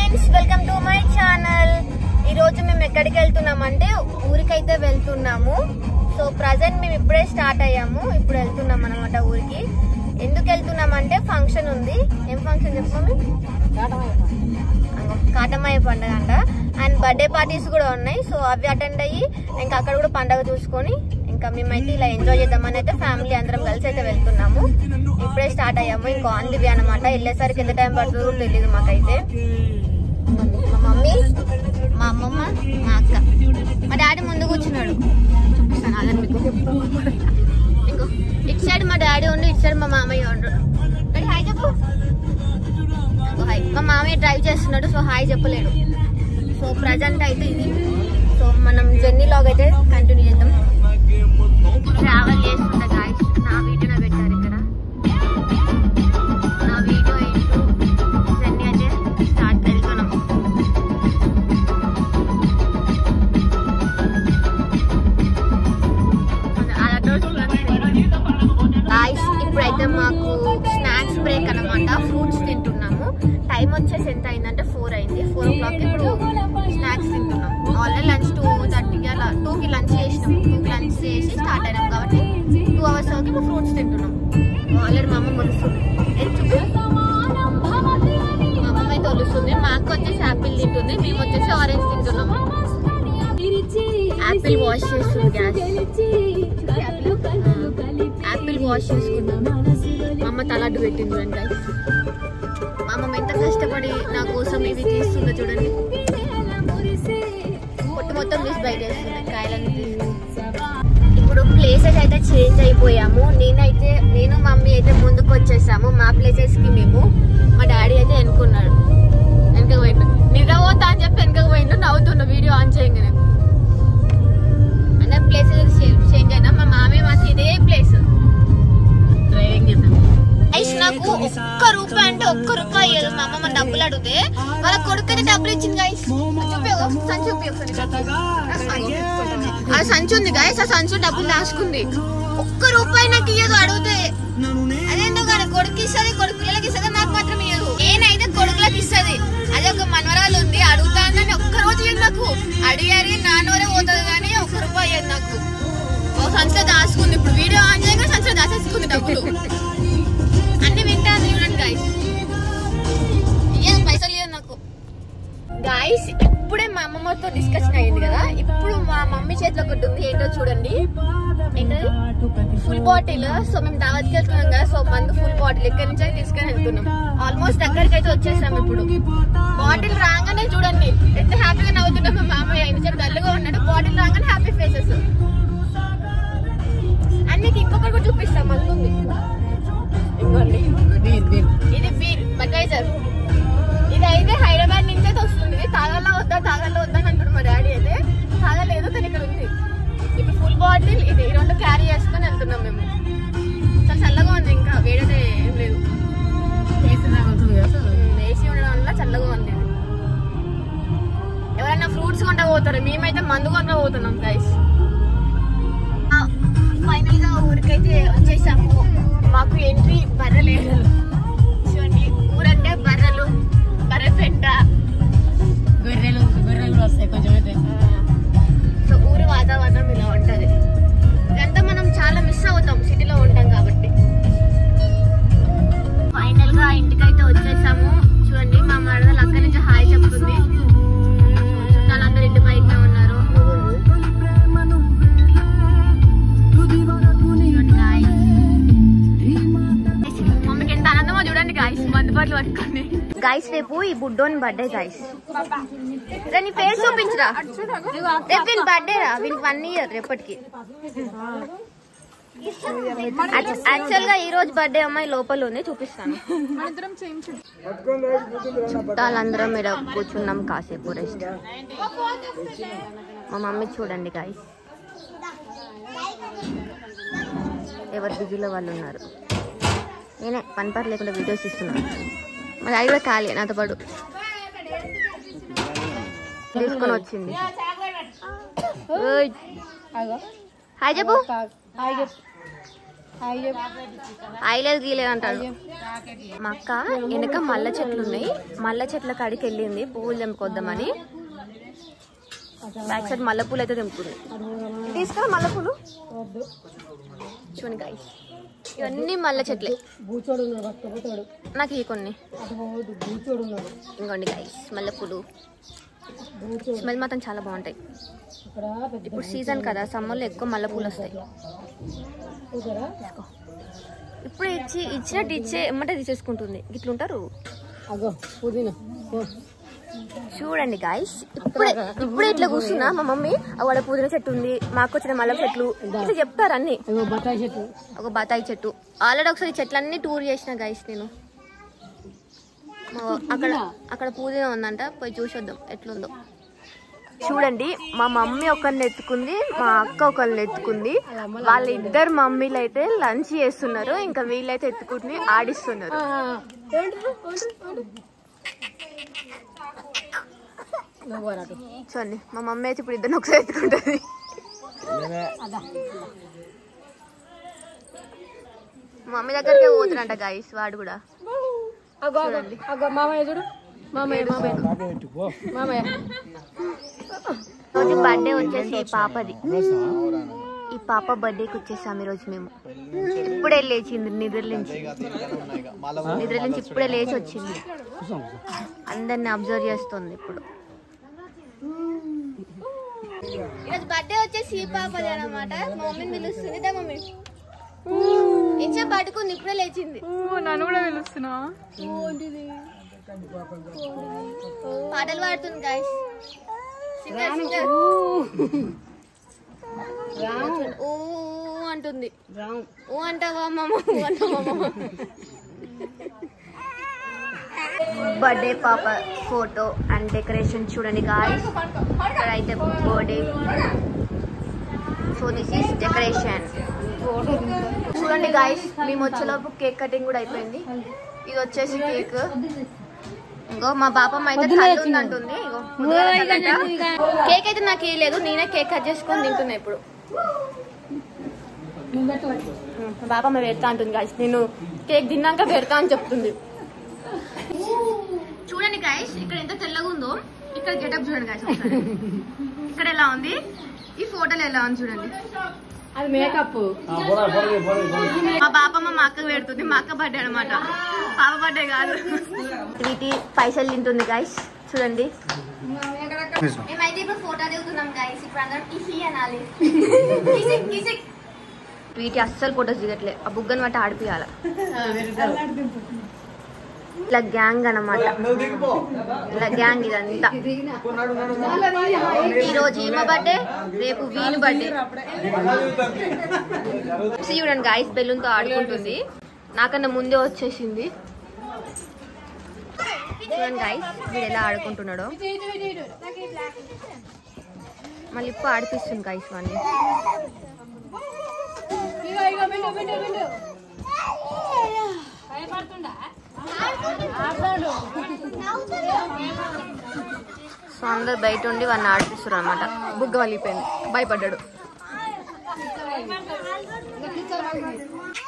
Friends, welcome to my channel. ఈ రోజు మేము ఎక్కడికి వెళ్తున్నామంటే ఊరికైతే వెళ్తున్నాము. సో ప్రజెంట్ మేము ఇప్పుడే స్టార్ట్ అయ్యాము, ఇప్పుడు వెళ్తున్నాం అనమాట ఊరికి. ఎందుకు వెళ్తున్నామంటే ఫంక్షన్ ఉంది. ఏం ఫంక్షన్ చెప్పాము? కాటమయ్య పండుగ అంట. అండ్ బర్త్డే పార్టీస్ కూడా ఉన్నాయి. సో అవి అటెండ్ అయ్యి ఇంకా అక్కడ కూడా పండుగ చూసుకొని ఇంకా మేమైతే ఇలా ఎంజాయ్ చేద్దామని అయితే ఫ్యామిలీ అందరం కలిసి అయితే వెళ్తున్నాము. ఇప్పుడే స్టార్ట్ అయ్యాము. ఇంకా ఆన్ ది వే అనమాట. వెళ్ళేసరికి ఎంత టైం పడుతుందో కూడా తెలియదు మాకైతే. మా మమ్మీ, మా అమ్మమ్మ, మా అక్క, మా డాడీ ముందు కూర్చున్నాడు. చూపిస్తాను అదే మీకు. ఇంకో ఇటు సైడ్ మా డాడీ ఉండు, ఇటు సైడ్ మా మామయ్య ఉండు. హాయ్ చెప్పు. హాయ్. మా మామయ్య డ్రైవ్ చేస్తున్నాడు, సో హాయ్ చెప్పలేడు. సో ప్రజెంట్ అయితే ఇది. సో మనం జర్నీ లాగ్ అయితే కంటిన్యూ చేద్దాం. ట్రావెల్ చేస్తుంటా గాయ్స్. నా వీడియో పెట్టారు ఇక్కడ. నా వీడియో ఏంటో జర్నీ అయితే స్టార్ట్ వెళ్తున్నాం. గాయ్స్ ఇప్పుడైతే మాకు స్నాక్స్ బ్రేక్ అనమాట. ఫ్రూట్స్ తింటున్నాము. టైం వచ్చేసి ఎంత అయిందంటే 4 అయింది. 4 o'clock ఇప్పుడు స్నాక్స్ తింటున్నాం. ఆల్రెడీ లంచ్ 2:30 అలా 2కి లంచ్ చేసినాము. 2కి లంచ్ చేసి స్టార్ట్ అయినాం కాబట్టి 2 hours వరకు ఇప్పుడు ఫ్రూట్స్ తింటున్నాం. ఆల్రెడీ మా అమ్మ మొలుస్తుంది. మా అమ్మ అయితే ఒలుస్తుంది. మా అక్క వచ్చేసి యాపిల్ తింటుంది, మేము వచ్చేసి ఆరెంజ్ తింటున్నాము. యాపిల్ వాష్ చేస్తుంది గ్యాస్. యాపిల్ వాష్ చేసుకున్నాం. మా అమ్మ తలాడ్డు పెట్టింది అంటే. మా అమ్మ ఎంత కష్టపడి నా కోసం ఇవి తీస్తుందో చూడండి. పొట్టు మొత్తం తీసి బయట వేస్తుంది, కాయలన్నీ తీసి. ఇప్పుడు ప్లేసెస్ అయితే చేంజ్ అయిపోయాము. నేను మమ్మీ అయితే ముందుకు వచ్చేసాము మా ప్లేసెస్ కి. మేము మా డాడీ అయితే వెనుకున్నాడు. వెనకకు పోయిండు. నిద్రపోతా అని చెప్పి వెనకకు పోయిండు. నవ్వుతున్నా వీడియో ఆన్ చేయగానే. అందరం ప్లేసెస్ చేంజ్ అయినా. మా మామయ్య మాకు ఇదే ప్లేస్. డ్రైవింగ్ చేద్దాం. నాకు ₹1 అంటే ₹1 ఇయ్యదు. మా అమ్మ డబ్బులు అడిగితే వాళ్ళ కొడుకుని డబ్బులు ఇచ్చింది గాయస్. ఆ సంచి ఉంది గాయస్. ఆ సంచి డబ్బులు దాచుకుంది. ₹1 నాకు ఇయ్యదు అడిగితే. అదేంటో కానీ కొడుకు ఇస్తుంది, కొడుకు పిల్లలకి ఇస్తుంది, నాకు మాత్రం ఇయ్యదు. నేనైతే కొడుకులకు ఇస్తుంది. అదే ఒక మనవరాలు ఉంది, అడుగుతానని ఒక్కరోజు ఇయ్యదు నాకు. అడిగారి నాన్నవరే పోతుంది కానీ ₹1 ఇయ్యదు నాకు. ఓ సంచిలో దాచుకుంది. ఇప్పుడు వీడియో ఆన్ చేయగా సంచిలో దాచేసుకుంది డబ్బులు. అన్ని వింటాను చూడండి గాయస్. పైసలు లేదు నాకు. గాయస్ ఇప్పుడే మా అమ్మమ్మతో డిస్కషన్ అయ్యింది కదా. ఇప్పుడు మా మమ్మీ చేతిలో ఒకటి ఉంది. ఏంటో చూడండి. ఏంటది? Full bottle. సో మేము దావత్కి వెళ్తున్నాం కదా. సో మందు ఫుల్ బాటిల్ ఇక్కడి నుంచి తీసుకొని వెళ్తున్నాం. ఆల్మోస్ట్ దగ్గరికి అయితే వచ్చేసాం. ఇప్పుడు బాటిల్ రాగానే చూడండి ఎంత హ్యాపీగా నవ్వుతున్నాం. మా మామయ్య ఇంతసేపు డల్గా ఉన్నాడు. బాటిల్ రాగానే హ్యాపీ ఫేసెస్. అన్నికి ఇంకొకటి కూడా చూపిస్తాం. మందు ఉంది. ఇది బీర్ బడ్వైజర్. ఇది అయితే హైదరాబాద్ నుంచి అయితే వస్తుంది. తాగల్లో వద్దా అని అంటాడు మా డాడీ. అయితే తాగలేదు కానీ ఇక్కడ ఉంది. ఇప్పుడు ఫుల్ బాటిల్ ఇది 2 క్యారీ చేసుకొని వెళ్తున్నాం మేము. చాలా చల్లగా ఉంది. ఇంకా వేడైతే ఏం లేదు. ఏసీ ఉండడం వల్ల చల్లగా ఉంది. ఎవరైనా ఫ్రూట్స్ కొంటా పోతారు, మేమైతే మందు కొంటా పోతున్నాం గైస్. ఫైనల్ గా ఊరికైతే వచ్చేసాము. మాకు ఎంట్రీ బర్రెలు చూడండి. ఊరంటే బర్రెలు, బర్రె పెంట, గొర్రెలు వస్తాయి కొంచెం అయితే. సో ఊరి వాతావరణం ఇలా ఉంటది. ఇదంతా మనం చాలా మిస్ అవుతాం సిటీలో ఉంటాం కాబట్టి. ఫైనల్ గా ఇంటికైతే వచ్చేసాము. చూడండి మా మరదలు అక్కడి నుంచి హాయ్ చెప్తుంది. చుట్టాలందరూ ఇంటి బయట ఉన్నారు. గైస్ రేపు ఈ బుడ్డోని బర్త్డే గైస్. నీ ఫేస్ చూపించరా. రేపు వీళ్ళ బర్త్డే రా. వీళ్ళకి 1 year రేపటికి. యాక్చువల్ గా ఈ రోజు బర్త్డే అమ్మాయి లోపల ఉంది, చూపిస్తాను. చుట్టాలందరం ఇక్కడ కూర్చున్నాం కాసేపు రెస్ట్. మా మమ్మీ చూడండి గైస్, ఎవరు బిజీలో వాళ్ళు ఉన్నారు. నేనే పని పాట లేకుండా వీడియోస్ ఇస్తున్నాను. మా డాడీ కూడా ఖాళీ నాతో పాటు తీసుకొని వచ్చింది. హాయ్ చెప్పు. ఐలేదు గీలేదు అంటాడు. మా అక్క వెనక మల్ల చెట్లు ఉన్నాయి, మల్ల చెట్ల కాడికి వెళ్ళింది పువ్వులు తెంపుకొద్దామని. బ్యాక్ సైడ్ మల్లె పూలు అయితే తెంపుకుంది. తీసుకురా మల్లెపూలు. చూడండి గాయ్స్, ఇవన్నీ మల్లె చెట్లే. నాకు ఈ కొన్ని ఇంకోండి గాయ్స్ మల్లెపూలు. స్మెల్ మాత్రం చాలా బాగుంటాయి. ఇప్పుడు సీజన్ కదా, సమ్మర్లో ఎక్కువ మల్లెపూలు వస్తాయి. ఇప్పుడు ఇచ్చినట్టు ఎమ్మటే తీసేసుకుంటుంది. ఇట్లుంటారు. చూడండి గాయ్స్, ఇప్పుడే ఇట్లా కూర్చున్నా. మా మమ్మీ అక్కడ పుదీనా చెట్టు ఉంది, మాకు వచ్చిన మల్లె చెట్లు ఇట్లా చెప్తారు అన్ని. ఒక బతాయి చెట్టు ఆల్రెడీ ఒకసారి చెట్లన్నీ టూర్ చేసిన గాయ్స్ నేను. అక్కడ పుదీనా ఉందంట, పోయి చూసొద్దాం ఎట్లుందో. చూడండి, మా మమ్మీ ఒకరిని ఎత్తుకుంది, మా అక్క ఒకరిని ఎత్తుకుంది. వాళ్ళిద్దరు మమ్మీలు అయితే లంచ్ చేస్తున్నారు, ఇంకా వీళ్ళైతే ఎత్తుకుని ఆడిస్తున్నారు. చూడండి, మా మమ్మీ అయితే ఇప్పుడు ఇద్దరిని ఒకసారి ఎత్తుకుంటుంది. మమ్మీ దగ్గరకే పోతున్నట్ట గాయస్ వాడు కూడా. రోజు బర్త్డే వచ్చేసి ఈ పాపది. ఈ పాప బర్త్డేకి వచ్చేసాము ఈరోజు మేము. ఇప్పుడే లేచింది నిద్ర నుంచి ఇప్పుడే లేచి వచ్చింది. అందరిని అబ్జర్వ్ చేస్తుంది ఇప్పుడు. ఈరోజు బర్త్డే వచ్చేసి ఈ పాపది అనమాట. మా మమ్మీని పిలుస్తుంది. మమ్మీ ఇంచే పడుకుంది, ఇప్పుడే లేచింది. నన్ను కూడా పిలుస్తున్నా. పాటలు పాడుతుంది గాయస్. ఊ అంటుంది. ఊ అంటావా అమ్మమ్మ? బర్త్డే పాప ఫోటో అండ్ డెకరేషన్ చూడండి గాయస్. అయితే birthday, so this is decoration. చూడండి గాయస్, మేము వచ్చేలోపు కేక్ కటింగ్ కూడా అయిపోయింది. ఇది వచ్చేసి కేక్. ఇంకో మా బాపమ్మ అయితే కళ్ళు ఉందంటుంది. కేక్ అయితే నాకు ఇవ్వలేదు, నేనే కేక్ కట్ చేసుకొని తింటున్నా ఇప్పుడు. బాపమ్మ పెడతా అంటుంది గాయస్, నేను కేక్ తిన్నాక పెడతా అని చెప్తుంది. చూడండి గాయస్, ఇక్కడ ఎంత తెల్లగా ఉందో. ఇక్కడ గెటప్ చూడండి గాయస్, ఇక్కడ ఎలా ఉంది, ఈ ఫోటోలు ఎలా ఉంది చూడండి. అది మేకప్. మా బాపమ్మ మా అక్కకు పెడుతుంది. మా అక్క బర్త్డే అనమాట, పాప బర్త్డే కాదు. వీటి పైసలు తింటుంది గాయస్ చూడండి. మేమైతే ఇప్పుడు ఫోటో దిగుతున్నాం గాయస్. ఇప్పుడు అందరం కిసి అనాలి. వీటి అస్సలు ఫోటోస్ దిగట్లే, ఆ బుగ్గని బట్టి ఆడిపియాల. ఇట్లా గ్యాంగ్ అనమాట, ఇలా గ్యాంగ్ ఇదంతా. ఈ రోజు ఈమె బర్త్డే, రేపు వీని బర్త్డే. చూడండి గాయస్, బెలూన్తో ఆడుకుంటుంది. నాకన్నా ముందే వచ్చేసింది. చూడండి గాయస్, వీడు ఎలా ఆడుకుంటున్నాడో. మళ్ళీ ఇప్పుడు ఆడిపిస్తుంది గాయస్ వాడిని. సో అందరు బయట ఉండి వాడిని ఆడిపిస్తారు అనమాట. బుగ్గ వలిగిపోయింది, భయపడ్డాడు.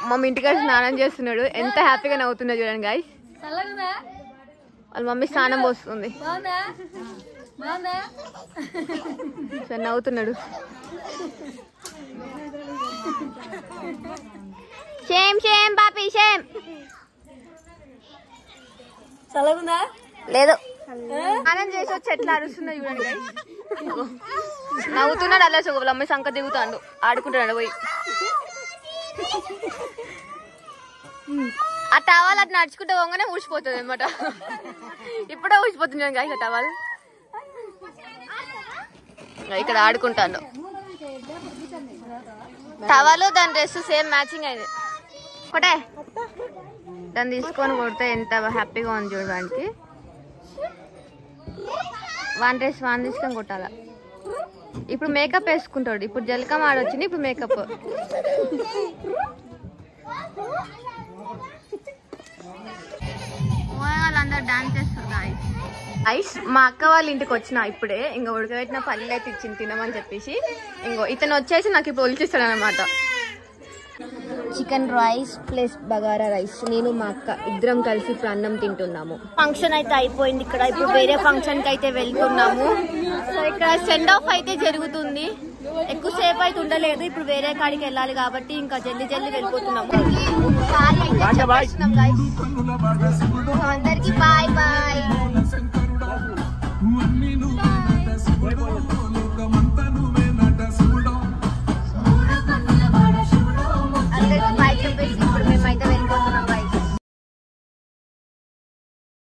మమ్మీ ఇంటికాడ స్నానం చేస్తున్నాడు, ఎంత హ్యాపీగా నవ్వుతున్నా చూడండి గాయస్. వాళ్ళ మమ్మీ స్నానం పోస్తుంది, సో నవ్వుతున్నాడు. షేమ్ షేమ్ పాపి షేమ్. చల్లగుందా? లేదు, స్నానం చేసి వచ్చి ఎట్లా అరుస్తున్నా చూడండి గాయస్. నవ్వుతున్నాడు. అలా వాళ్ళ అమ్మాయి సంక దిగుతాడు, ఆడుకుంటున్నాడు పోయి. ఆ టవాల్ అట్లా నడుచుకుంటే పోగానే ఊసిపోతుంది అనమాట. ఇప్పుడే ఊసిపోతుంది గాయస్ ఆ టవాల్. ఇక్కడ ఆడుకుంటాను. టవాలు దాని డ్రెస్ సేమ్ మ్యాచింగ్ అయింది ఒకటే. దాన్ని తీసుకొని కొడితే ఎంత హ్యాపీగా ఉంది చూడడానికి. వన్ డ్రెస్ వన్ తీసుకొని కొట్టాల. ఇప్పుడు మేకప్ వేసుకుంటాడు. ఇప్పుడు జలకం ఆడొచ్చింది, ఇప్పుడు మేకప్. వాళ్ళందరూ డాన్స్ చేస్తారు గాయ్స్. మా అక్క వాళ్ళ ఇంటికి వచ్చిన ఇప్పుడే. ఇంకా ఉడకబెట్టిన పల్లెలు అయితే ఇచ్చింది తినమని చెప్పేసి. ఇంకో ఇతను వచ్చేసి నాకు ఇప్పుడు ఒలిచిస్తాడు అనమాట. Chicken rice plus bagara rice. నేను మా అక్క ఇద్దరం కలిసి ఇప్పుడు అన్నం తింటున్నాము. ఫంక్షన్ అయితే అయిపోయింది ఇక్కడ. ఇప్పుడు వేరే ఫంక్షన్ కి అయితే వెళ్తున్నాము. సో ఇక్కడ సెండ్ ఆఫ్ అయితే జరుగుతుంది. ఎక్కువసేపు అయితే ఉండలేదు. ఇప్పుడు వేరే కాడికి వెళ్ళాలి కాబట్టి ఇంకా జల్దీ వెళ్ళిపోతున్నాము. అందరికి బాయ్.